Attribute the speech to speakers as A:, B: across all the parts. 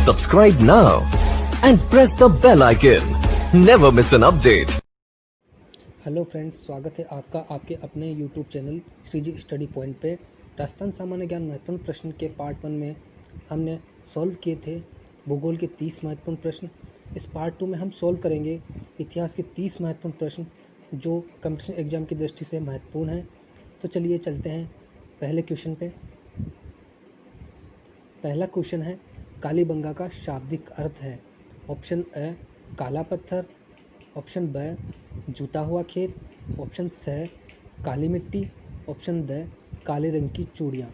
A: Subscribe now and press the bell icon. Never miss an update.
B: Hello friends, स्वागत है आपका आपके अपने YouTube channel Shreeji study point पे। राजस्थान सामान्य ज्ञान महत्वपूर्ण प्रश्न के पार्ट 1 में हमने सॉल्व किए थे भूगोल के 30 महत्वपूर्ण प्रश्न। इस पार्ट 2 में हम सॉल्व करेंगे इतिहास के 30 महत्वपूर्ण प्रश्न जो कंपटीशन एग्जाम की दृष्टि से महत्वपूर्ण हैं। तो चलिए चलते हैं पहले क्वेश्चन पे। पहला क्वेश्चन है, कालीबंगा का शाब्दिक अर्थ है। ऑप्शन ए काला पत्थर, ऑप्शन बी जूता हुआ खेत, ऑप्शन सी काली मिट्टी, ऑप्शन डी काले रंग की चूड़ियाँ।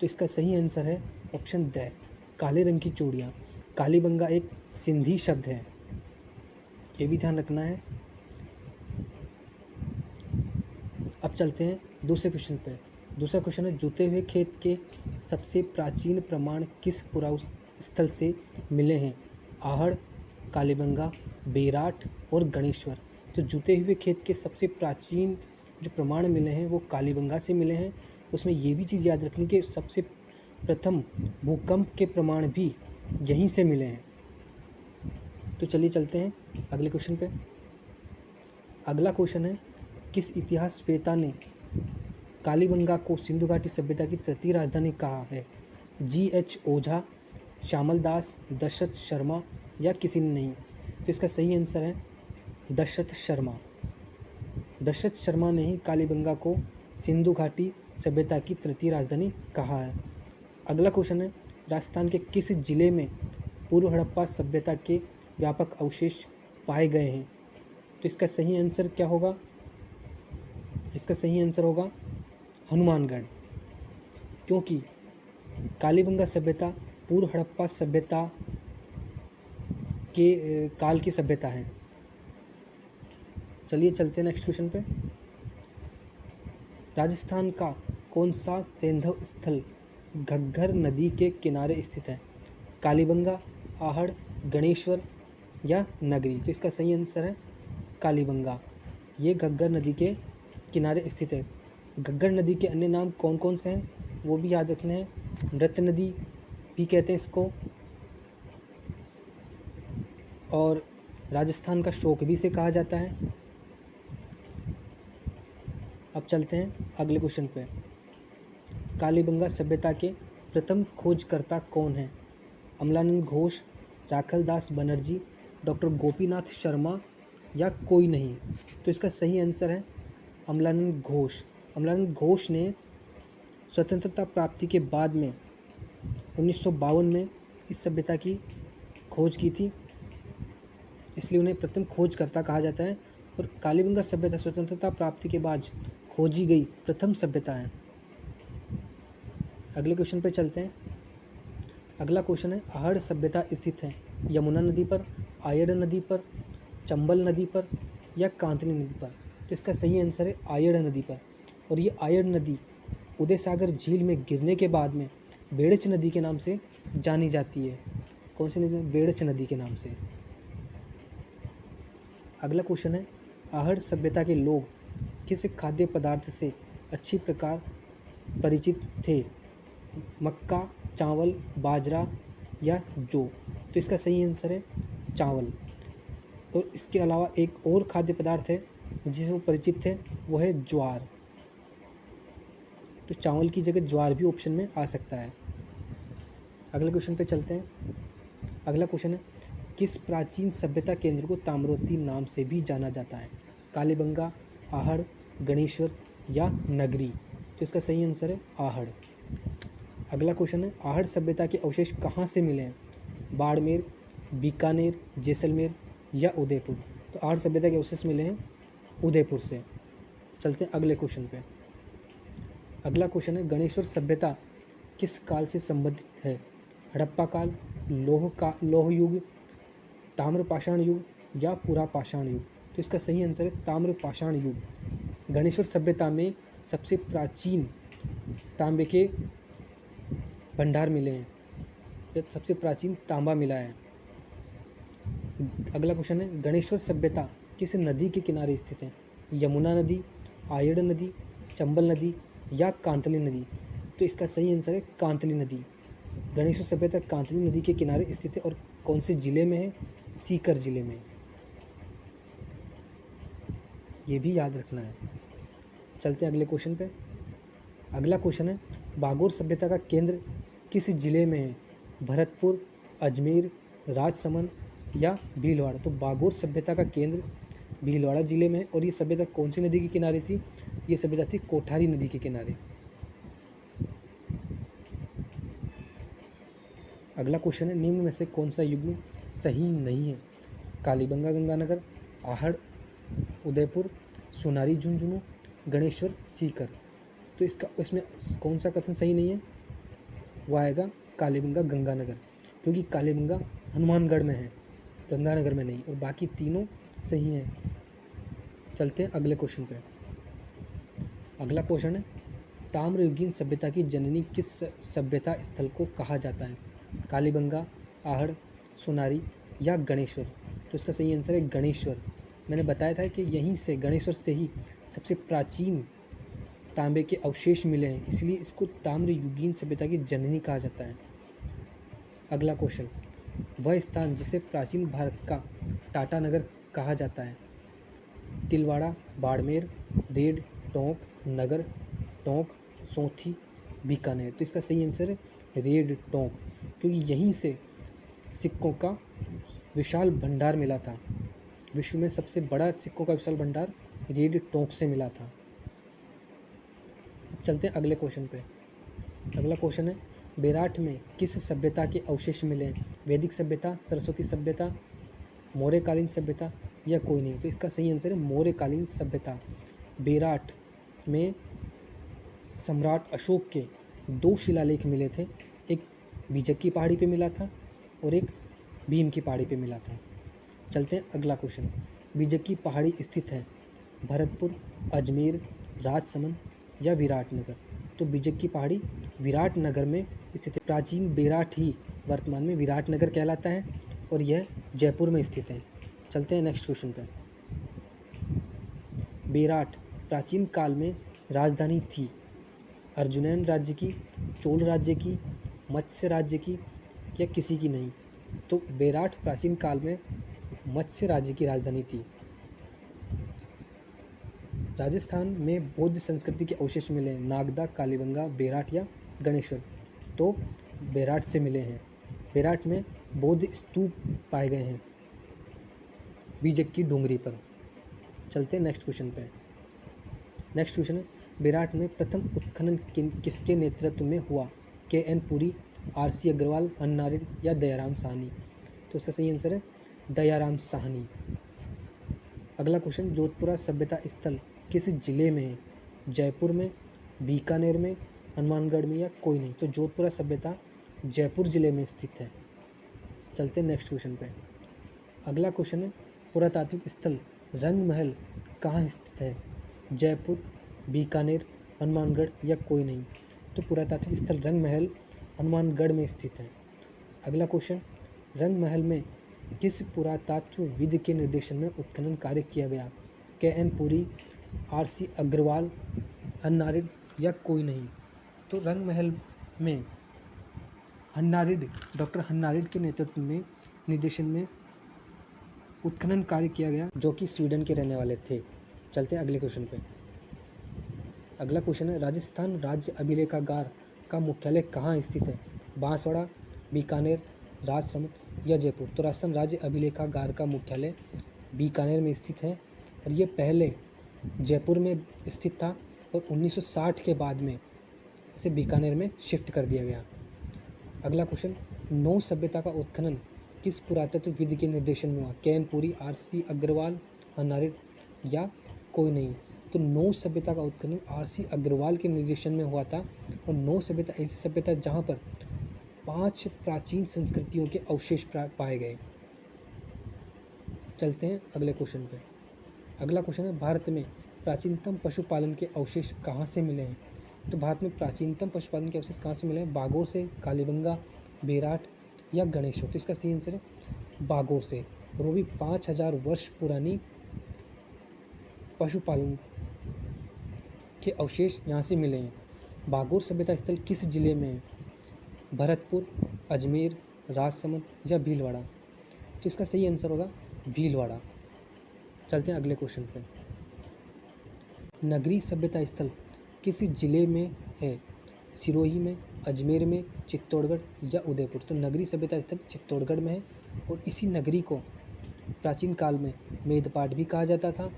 B: तो इसका सही आंसर है ऑप्शन डी काले रंग की चूड़ियाँ। कालीबंगा एक सिंधी शब्द है, ये भी ध्यान रखना है। अब चलते हैं दूसरे क्वेश्चन पे। दूसरा क्वेश्चन है, जुते हुए खेत के सबसे प्राचीन प्रमाण किस पुरातत्व स्थल से मिले हैं? आहड़, कालीबंगा, बेराट और गणेश्वर। तो जुते हुए खेत के सबसे प्राचीन जो प्रमाण मिले हैं वो कालीबंगा से मिले हैं। उसमें ये भी चीज़ याद रखनी कि सबसे प्रथम भूकंप के प्रमाण भी यहीं से मिले हैं। तो चलिए चलते हैं अगले क्वेश्चन पे। अगला क्वेश्चन है, किस इतिहासवेत्ता ने कालीबंगा को सिंधु घाटी सभ्यता की तृतीय राजधानी कहा है? जी.एच. ओझा, श्यामल दास, दशरथ शर्मा या किसी ने नहीं। तो इसका सही आंसर है दशरथ शर्मा। दशरथ शर्मा ने ही कालीबंगा को सिंधु घाटी सभ्यता की तृतीय राजधानी कहा है। अगला क्वेश्चन है, राजस्थान के किस जिले में पूर्व हड़प्पा सभ्यता के व्यापक अवशेष पाए गए हैं? तो इसका सही आंसर क्या होगा? इसका सही आंसर होगा हनुमानगढ़, क्योंकि कालीबंगा सभ्यता पूर्व हड़प्पा सभ्यता के काल की सभ्यता है। चलिए चलते हैं नेक्स्ट क्वेश्चन पे। राजस्थान का कौन सा सैंधव स्थल घग्गर नदी के किनारे स्थित है? कालीबंगा, आहड़, गणेश्वर या नगरी। तो इसका सही आंसर है कालीबंगा। ये घग्गर नदी के किनारे स्थित है। घग्गर नदी के अन्य नाम कौन कौन से हैं वो भी याद रखने हैं। मृत नदी भी कहते हैं इसको, और राजस्थान का शोक भी इसे कहा जाता है। अब चलते हैं अगले क्वेश्चन पे। कालीबंगा सभ्यता के प्रथम खोजकर्ता कौन है? अमलानंद घोष, राखल दास बनर्जी, डॉक्टर गोपीनाथ शर्मा या कोई नहीं। तो इसका सही आंसर है अमलानंद घोष। अमलानंद घोष ने स्वतंत्रता प्राप्ति के बाद में 1952 में इस सभ्यता की खोज की थी, इसलिए उन्हें प्रथम खोजकर्ता कहा जाता है। और कालीबंगा सभ्यता स्वतंत्रता प्राप्ति के बाद खोजी गई प्रथम सभ्यता है। अगले क्वेश्चन पर चलते हैं। अगला क्वेश्चन है, आहड़ सभ्यता स्थित है यमुना नदी पर, आयड़ नदी पर, चंबल नदी पर या कांतली नदी पर। तो इसका सही आंसर है आयड़ नदी पर। और ये आयड़ नदी उदय सागर झील में गिरने के बाद में बेड़च नदी के नाम से जानी जाती है। कौन सी नदी? बेड़च नदी के नाम से। अगला क्वेश्चन है, आहड़ सभ्यता के लोग किस खाद्य पदार्थ से अच्छी प्रकार परिचित थे? मक्का, चावल, बाजरा या जौ। तो इसका सही आंसर है चावल। और इसके अलावा एक और खाद्य पदार्थ है जिससे वो परिचित थे, वो है ज्वार। तो चावल की जगह ज्वार भी ऑप्शन में आ सकता है। अगले क्वेश्चन पे चलते हैं। अगला क्वेश्चन है, किस प्राचीन सभ्यता केंद्र को ताम्रवती नाम से भी जाना जाता है? कालीबंगा, आहड़, गणेश्वर या नगरी। तो इसका सही आंसर है आहड़। अगला क्वेश्चन है, आहड़ सभ्यता के अवशेष कहाँ से मिले हैं? बाड़मेर, बीकानेर, जैसलमेर या उदयपुर। तो आहड़ सभ्यता के अवशेष मिले हैं उदयपुर से। चलते हैं अगले क्वेश्चन पे। अगला क्वेश्चन है, गणेश्वर सभ्यता किस काल से संबंधित है? हड़प्पा काल, लौह युग, ताम्रपाषाण युग या पुरापाषाण युग। तो इसका सही आंसर है ताम्रपाषाण युग। गणेश्वर सभ्यता में सबसे प्राचीन तांबे के भंडार मिले हैं, सबसे प्राचीन तांबा मिला है। अगला क्वेश्चन है, गणेश्वर सभ्यता किस नदी के किनारे स्थित है? यमुना नदी, आयड़ नदी, चंबल नदी या कांतली नदी। तो इसका सही आंसर है कांतली नदी। गणेश्वर सभ्यता कांतली नदी के किनारे स्थित है और कौन से जिले में है? सीकर जिले में। ये भी याद रखना है। चलते हैं अगले क्वेश्चन पे। अगला क्वेश्चन है, बागोर सभ्यता का केंद्र किस जिले में है? भरतपुर, अजमेर, राजसमंद या भीलवाड़ा? तो बागोर सभ्यता का केंद्र भीलवाड़ा जिले में है और ये सभ्यता कौन सी नदी के किनारे थी? ये सभ्यता थी कोठारी नदी के किनारे। अगला क्वेश्चन है, निम्न में से कौन सा युग्म सही नहीं है? कालीबंगा गंगानगर, आहड़ उदयपुर, सोनारी झुंझुनू, गणेश्वर सीकर। तो इसमें कौन सा कथन सही नहीं है? वह आएगा कालीबंगा गंगानगर, क्योंकि कालीबंगा हनुमानगढ़ में है, गंगानगर में नहीं, और बाकी तीनों सही हैं। चलते हैं अगले क्वेश्चन पे। अगला क्वेश्चन है, ताम्रयुगीन सभ्यता की जननी किस सभ्यता स्थल को कहा जाता है? कालीबंगा, आहड़, सोनारी या गणेश्वर? तो इसका सही आंसर है गणेश्वर। मैंने बताया था कि यहीं से, गणेश्वर से ही सबसे प्राचीन तांबे के अवशेष मिले हैं, इसलिए इसको ताम्रयुगीन सभ्यता की जननी कहा जाता है। अगला क्वेश्चन, वह स्थान जिसे प्राचीन भारत का टाटा नगर कहा जाता है? तिलवाड़ा, बाड़मेर, रेड, टोंक, नगर, टोंक, सोंथी, बीकानेर? तो इसका सही आंसर है रेड टोंक, क्योंकि यहीं से सिक्कों का विशाल भंडार मिला था। विश्व में सबसे बड़ा सिक्कों का विशाल भंडार रेड टोंक से मिला था। अब चलते हैं अगले क्वेश्चन पे। अगला क्वेश्चन है, बेराट में किस सभ्यता के अवशेष मिले हैं? वैदिक सभ्यता, सरस्वती सभ्यता, मौर्यकालीन सभ्यता या कोई नहीं? तो इसका सही आंसर है मौर्यकालीन सभ्यता। बेराट में सम्राट अशोक के 2 शिलालेख मिले थे, एक बीजक की पहाड़ी पे मिला था और एक भीम की पहाड़ी पे मिला था। चलते हैं अगला क्वेश्चन। बीजक की पहाड़ी स्थित है भरतपुर, अजमेर, राजसमंद या विराटनगर? तो बीजक की पहाड़ी विराटनगर में स्थित है। प्राचीन बेराट ही वर्तमान में विराटनगर कहलाता है और यह जयपुर में स्थित है। चलते हैं नेक्स्ट क्वेश्चन पे। बेराट प्राचीन काल में राजधानी थी अर्जुनैन राज्य की, चोल राज्य की, मत्स्य राज्य की या किसी की नहीं? तो बेराट प्राचीन काल में मत्स्य राज्य की राजधानी थी। राजस्थान में बौद्ध संस्कृति के अवशेष मिले हैं, नागदा, कालीबंगा, बेराट या गणेश्वर? तो बेराट से मिले हैं। बेराट में बौद्ध स्तूप पाए गए हैं बीजक की डूंगरी पर। चलते हैं नेक्स्ट क्वेश्चन पे। नेक्स्ट क्वेश्चन है, बेराट में प्रथम उत्खनन किसके नेतृत्व में हुआ? KN पुरी, RC अग्रवाल, अन्नारिड या दयाराम साहनी? तो इसका सही आंसर है दयाराम साहनी। अगला क्वेश्चन, जोधपुरा सभ्यता स्थल किस जिले में है? जयपुर में, बीकानेर में, हनुमानगढ़ में या कोई नहीं? तो जोधपुरा सभ्यता जयपुर जिले में स्थित है। चलते हैं नेक्स्ट क्वेश्चन पे। अगला क्वेश्चन है, पुरातात्विक स्थल रंग महल कहाँ स्थित है? जयपुर, बीकानेर, हनुमानगढ़ या कोई नहीं? तो पुरातात्विक स्थल रंग महल हनुमानगढ़ में स्थित है। अगला क्वेश्चन, रंग महल में किस पुरातत्वविद के निर्देशन में उत्खनन कार्य किया गया? KN पुरी, RC अग्रवाल, अन्नारिड या कोई नहीं? तो रंग महल में डॉक्टर हन्नारिड के नेतृत्व में निर्देशन में उत्खनन कार्य किया गया, जो कि स्वीडन के रहने वाले थे। चलते हैं अगले क्वेश्चन पे। अगला क्वेश्चन है, राजस्थान राज्य अभिलेखागार का मुख्यालय कहाँ स्थित है? बांसवाड़ा, बीकानेर, राजसमंद या जयपुर? तो राजस्थान राज्य अभिलेखागार का मुख्यालय बीकानेर में स्थित है और ये पहले जयपुर में स्थित था और 1960 के बाद में इसे बीकानेर में शिफ्ट कर दिया गया। अगला क्वेश्चन, नौ सभ्यता का उत्खनन किस पुरातत्वविद के निर्देशन में हुआ? KN पुरी, RC अग्रवाल, अन्नारिड या कोई नहीं? तो नौ सभ्यता का उत्खनन RC अग्रवाल के निर्देशन में हुआ था और नौ सभ्यता ऐसी सभ्यता जहाँ पर 5 प्राचीन संस्कृतियों के अवशेष पाए गए। चलते हैं अगले क्वेश्चन पे। अगला क्वेश्चन है, भारत में प्राचीनतम पशुपालन के अवशेष कहाँ से मिले हैं? तो भारत में प्राचीनतम पशुपालन के अवशेष कहाँ से मिले हैं? बागोर से, कालीबंगा, बेराट या गणेश्वर? तो इसका सही आंसर है बागोर से, और वो भी 5000 वर्ष पुरानी पशुपालन के अवशेष यहाँ से मिले हैं। बागोर सभ्यता स्थल किस जिले में है? भरतपुर, अजमेर, राजसमंद या भीलवाड़ा। तो इसका सही आंसर होगा भीलवाड़ा। चलते हैं अगले क्वेश्चन पे। नगरी सभ्यता स्थल किस जिले में है? सिरोही में, अजमेर में, चित्तौड़गढ़ या उदयपुर। तो नगरी सभ्यता स्थल चित्तौड़गढ़ में है और इसी नगरी को प्राचीन काल में मेदपाट भी कहा जाता था,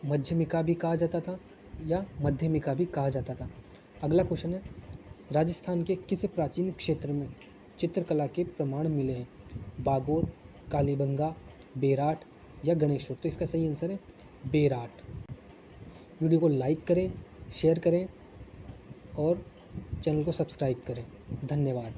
B: मध्यमिका भी कहा जाता था या मध्यमिका भी कहा जाता था। अगला क्वेश्चन है, राजस्थान के किस प्राचीन क्षेत्र में चित्रकला के प्रमाण मिले हैं? बागोर, कालीबंगा, बेराट या गणेश्वर। तो इसका सही आंसर है बेराट। वीडियो को लाइक करें, शेयर करें और चैनल को सब्सक्राइब करें। धन्यवाद।